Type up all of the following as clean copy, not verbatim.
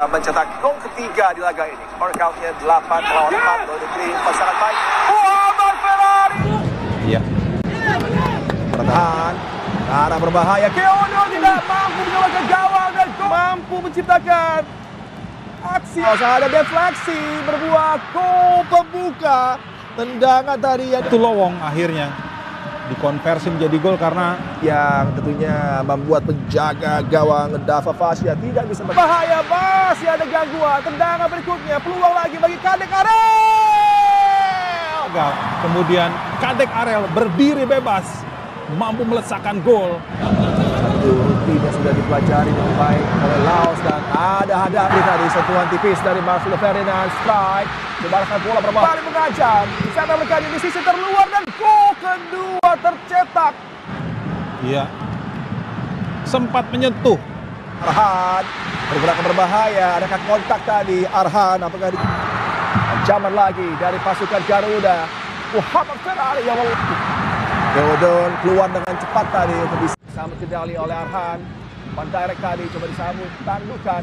mencetak gol ketiga di laga ini. Markountnya 8 melawan 4. Gol Green, pasangan baik. Muhammad Ferrari. Iya. Pertahan. Ke arah berbahaya. Keono tidak mampu menyelamatkan gawang dan mampu menciptakan aksi. Ada defleksi berbuah gol pembuka. Tendangan tadi yang itu lowong akhirnya dikonversi menjadi gol karena yang tentunya membuat penjaga gawang Dava Fasya tidak bisa bahaya. Masih ada gangguan. Tendangan berikutnya, peluang lagi bagi Kadek Arel. Kemudian Kadek Arel berdiri bebas, mampu melesakkan gol. Satu rutin yang sudah dipelajari dengan baik oleh Laos, dan ada hadapi tadi sentuhan tipis dari Marcelo Ferdinand. Strike, dibalaskan bola berbahaya mengajak. Bisa menekan di sisi terluar dan gol kedua tercetak. Iya, sempat menyentuh. Arhan pergerakan berbahaya. Adakah kontak tadi Arhan? Apakah ancaman lagi dari pasukan Garuda? Muhammad Ferrari yang Keodon keluar dengan cepat tadi untuk bisa sambut kendali oleh Arhan. Direct tadi coba disambut, tandukan.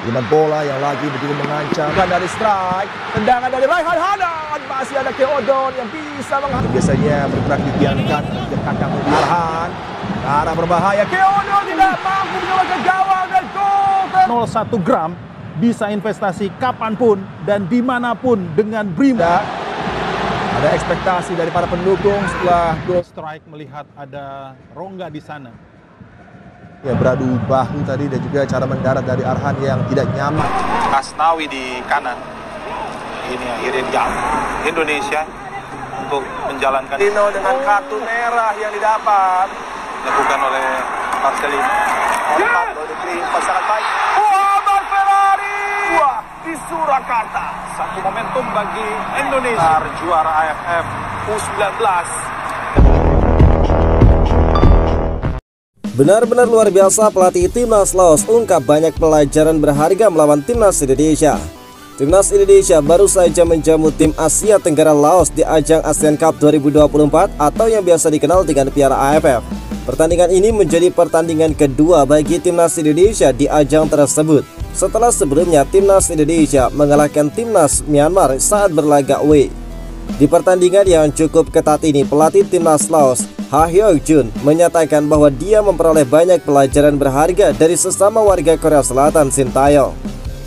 Liman bola yang lagi begitu mengancam. Dari strike, tendangan dari Raihan Hanan. Masih ada Keodon yang bisa menghadapi. Biasanya bergerak di tiang kanan, kakak Arhan. Ke arah berbahaya. Keodon tidak mampu menyelamatkan gawang dan gol. 0,1 gram bisa investasi kapanpun dan dimanapun dengan Brimo. Ada ekspektasi dari para pendukung setelah gol. Strike melihat ada rongga di sana. Ya, beradu bahu tadi dan juga cara mendarat dari Arhan yang tidak nyaman. Kasnawi di kanan. Ini akhirnya jam Indonesia untuk menjalankan. Dino dengan kartu merah yang didapat. Dilakukan oleh Marcelino. Gol Green, pasangan baik. Muhammad Ferrari. Wah, di Surakarta. Satu momentum bagi Indonesia juara AFF U19. Benar-benar luar biasa pelatih Timnas Laos ungkap banyak pelajaran berharga melawan Timnas Indonesia. Timnas Indonesia baru saja menjamu tim Asia Tenggara Laos di ajang ASEAN Cup 2024 atau yang biasa dikenal dengan Piala AFF. Pertandingan ini menjadi pertandingan kedua bagi Timnas Indonesia di ajang tersebut. Setelah sebelumnya Timnas Indonesia mengalahkan Timnas Myanmar saat berlaga away. Di pertandingan yang cukup ketat ini, pelatih Timnas Laos, Ha Hyok Jun, menyatakan bahwa dia memperoleh banyak pelajaran berharga dari sesama warga Korea Selatan, Sintayong.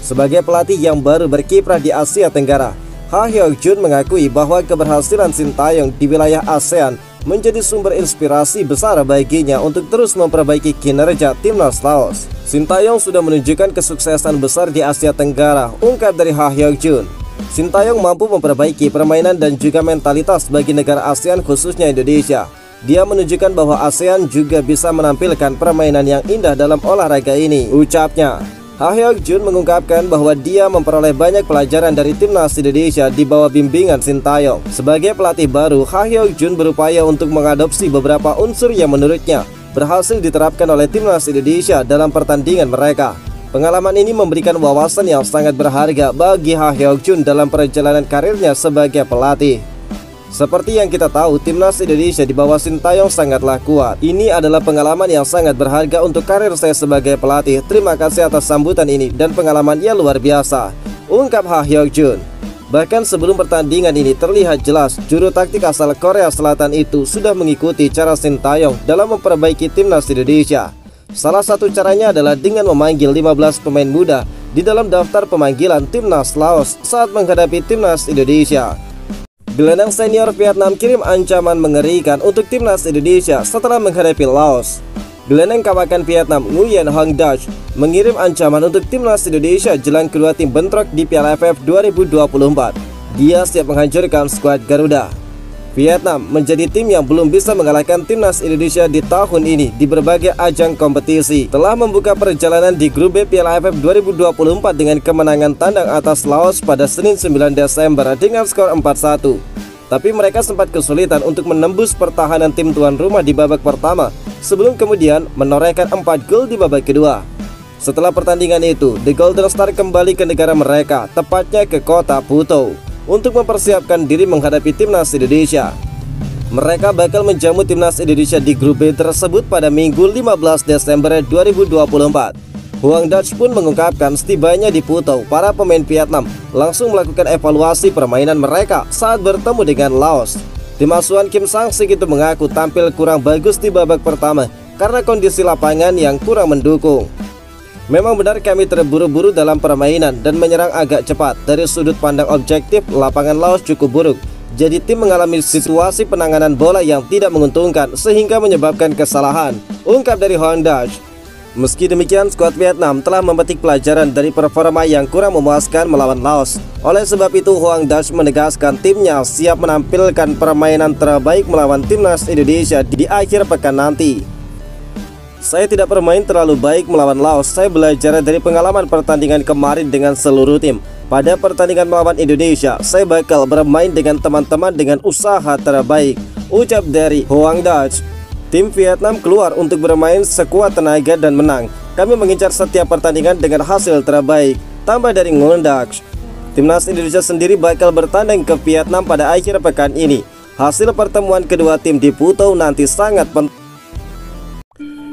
Sebagai pelatih yang baru berkiprah di Asia Tenggara, Ha Hyok Jun mengakui bahwa keberhasilan Sintayong di wilayah ASEAN menjadi sumber inspirasi besar baginya untuk terus memperbaiki kinerja Timnas Laos. Sintayong sudah menunjukkan kesuksesan besar di Asia Tenggara, ungkap dari Ha Hyok Jun. Sintayong mampu memperbaiki permainan dan juga mentalitas bagi negara ASEAN khususnya Indonesia. Dia menunjukkan bahwa ASEAN juga bisa menampilkan permainan yang indah dalam olahraga ini, ucapnya. Ha Hyok Jun mengungkapkan bahwa dia memperoleh banyak pelajaran dari Timnas Indonesia di bawah bimbingan Sintayong. Sebagai pelatih baru, Ha Hyok Jun berupaya untuk mengadopsi beberapa unsur yang menurutnya berhasil diterapkan oleh Timnas Indonesia dalam pertandingan mereka. Pengalaman ini memberikan wawasan yang sangat berharga bagi Ha Hyok Jun dalam perjalanan karirnya sebagai pelatih. Seperti yang kita tahu, Timnas Indonesia di bawah Sintayong sangatlah kuat. Ini adalah pengalaman yang sangat berharga untuk karir saya sebagai pelatih. Terima kasih atas sambutan ini dan pengalaman yang luar biasa, ungkap Ha Hyok Jun. Bahkan sebelum pertandingan ini terlihat jelas juru taktik asal Korea Selatan itu sudah mengikuti cara Sintayong dalam memperbaiki Timnas Indonesia. Salah satu caranya adalah dengan memanggil 15 pemain muda di dalam daftar pemanggilan Timnas Laos saat menghadapi Timnas Indonesia. Gelandang senior Vietnam kirim ancaman mengerikan untuk Timnas Indonesia setelah menghadapi Laos. Gelandang kawakan Vietnam Nguyen Hong Dach mengirim ancaman untuk Timnas Indonesia jelang kedua tim bentrok di Piala AFF 2024. Dia siap menghancurkan skuad Garuda. Vietnam menjadi tim yang belum bisa mengalahkan Timnas Indonesia di tahun ini di berbagai ajang kompetisi. Telah membuka perjalanan di grup B Piala AFF 2024 dengan kemenangan tandang atas Laos pada Senin 9 Desember dengan skor 4-1. Tapi mereka sempat kesulitan untuk menembus pertahanan tim tuan rumah di babak pertama sebelum kemudian menorehkan 4 gol di babak kedua. Setelah pertandingan itu, The Golden Star kembali ke negara mereka, tepatnya ke kota Puto, untuk mempersiapkan diri menghadapi Timnas Indonesia. Mereka bakal menjamu Timnas Indonesia di grup B tersebut pada Minggu 15 Desember 2024. Hoang Dutch pun mengungkapkan setibanya di Putau, para pemain Vietnam langsung melakukan evaluasi permainan mereka saat bertemu dengan Laos. Tim asuhan Kim Sang-sik itu mengaku tampil kurang bagus di babak pertama karena kondisi lapangan yang kurang mendukung. Memang benar kami terburu-buru dalam permainan dan menyerang agak cepat. Dari sudut pandang objektif, lapangan Laos cukup buruk. Jadi tim mengalami situasi penanganan bola yang tidak menguntungkan sehingga menyebabkan kesalahan, ungkap dari Hoang Dutch. Meski demikian, skuad Vietnam telah memetik pelajaran dari performa yang kurang memuaskan melawan Laos. Oleh sebab itu, Hoang Dutch menegaskan timnya siap menampilkan permainan terbaik melawan timnas Indonesia di akhir pekan nanti. Saya tidak bermain terlalu baik melawan Laos. Saya belajar dari pengalaman pertandingan kemarin dengan seluruh tim. Pada pertandingan melawan Indonesia, saya bakal bermain dengan teman-teman dengan usaha terbaik, ucap dari Hoang Dutch. Tim Vietnam keluar untuk bermain sekuat tenaga dan menang. Kami mengincar setiap pertandingan dengan hasil terbaik, tambah dari Hoang Dutch. Timnas Indonesia sendiri bakal bertanding ke Vietnam pada akhir pekan ini. Hasil pertemuan kedua tim di Putau nanti sangat penting.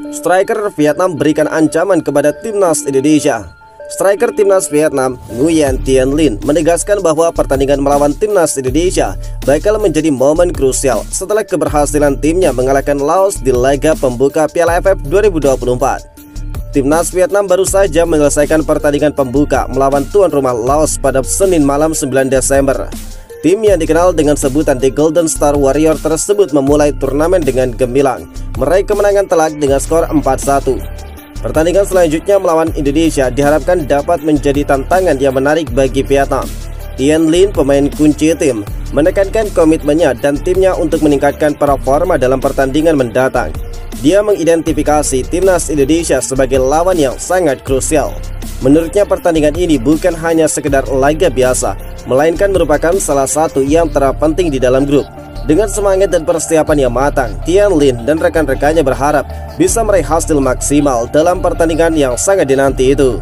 Striker Vietnam berikan ancaman kepada timnas Indonesia. Striker timnas Vietnam, Nguyen Tien Linh, menegaskan bahwa pertandingan melawan timnas Indonesia bakal menjadi momen krusial setelah keberhasilan timnya mengalahkan Laos di laga pembuka Piala AFF 2024. Timnas Vietnam baru saja menyelesaikan pertandingan pembuka melawan tuan rumah Laos pada Senin malam 9 Desember. Tim yang dikenal dengan sebutan The Golden Star Warrior tersebut memulai turnamen dengan gemilang, meraih kemenangan telak dengan skor 4-1. Pertandingan selanjutnya melawan Indonesia diharapkan dapat menjadi tantangan yang menarik bagi Vietnam. Tien Linh, pemain kunci tim, menekankan komitmennya dan timnya untuk meningkatkan performa dalam pertandingan mendatang. Dia mengidentifikasi timnas Indonesia sebagai lawan yang sangat krusial. Menurutnya pertandingan ini bukan hanya sekedar laga biasa, melainkan merupakan salah satu yang terpenting di dalam grup. Dengan semangat dan persiapan yang matang, Tien Linh dan rekan-rekannya berharap bisa meraih hasil maksimal dalam pertandingan yang sangat dinanti itu.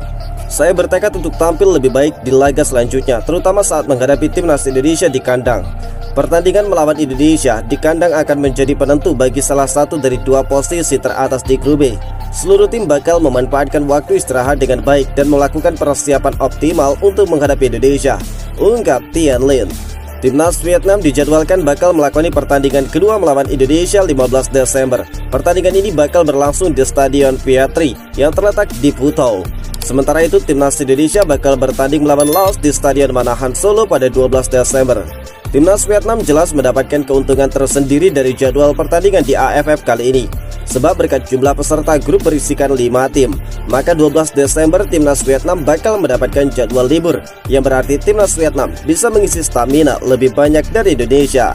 Saya bertekad untuk tampil lebih baik di laga selanjutnya, terutama saat menghadapi timnas Indonesia di kandang. Pertandingan melawan Indonesia di kandang akan menjadi penentu bagi salah satu dari dua posisi teratas di grup B. Seluruh tim bakal memanfaatkan waktu istirahat dengan baik dan melakukan persiapan optimal untuk menghadapi Indonesia, ungkap Tien Linh. Timnas Vietnam dijadwalkan bakal melakoni pertandingan kedua melawan Indonesia 15 Desember. Pertandingan ini bakal berlangsung di Stadion Viet Tri yang terletak di Putau. Sementara itu, timnas Indonesia bakal bertanding melawan Laos di Stadion Manahan Solo pada 12 Desember. Timnas Vietnam jelas mendapatkan keuntungan tersendiri dari jadwal pertandingan di AFF kali ini. Sebab berkat jumlah peserta grup berisikan 5 tim, maka 12 Desember timnas Vietnam bakal mendapatkan jadwal libur, yang berarti timnas Vietnam bisa mengisi stamina lebih banyak dari Indonesia.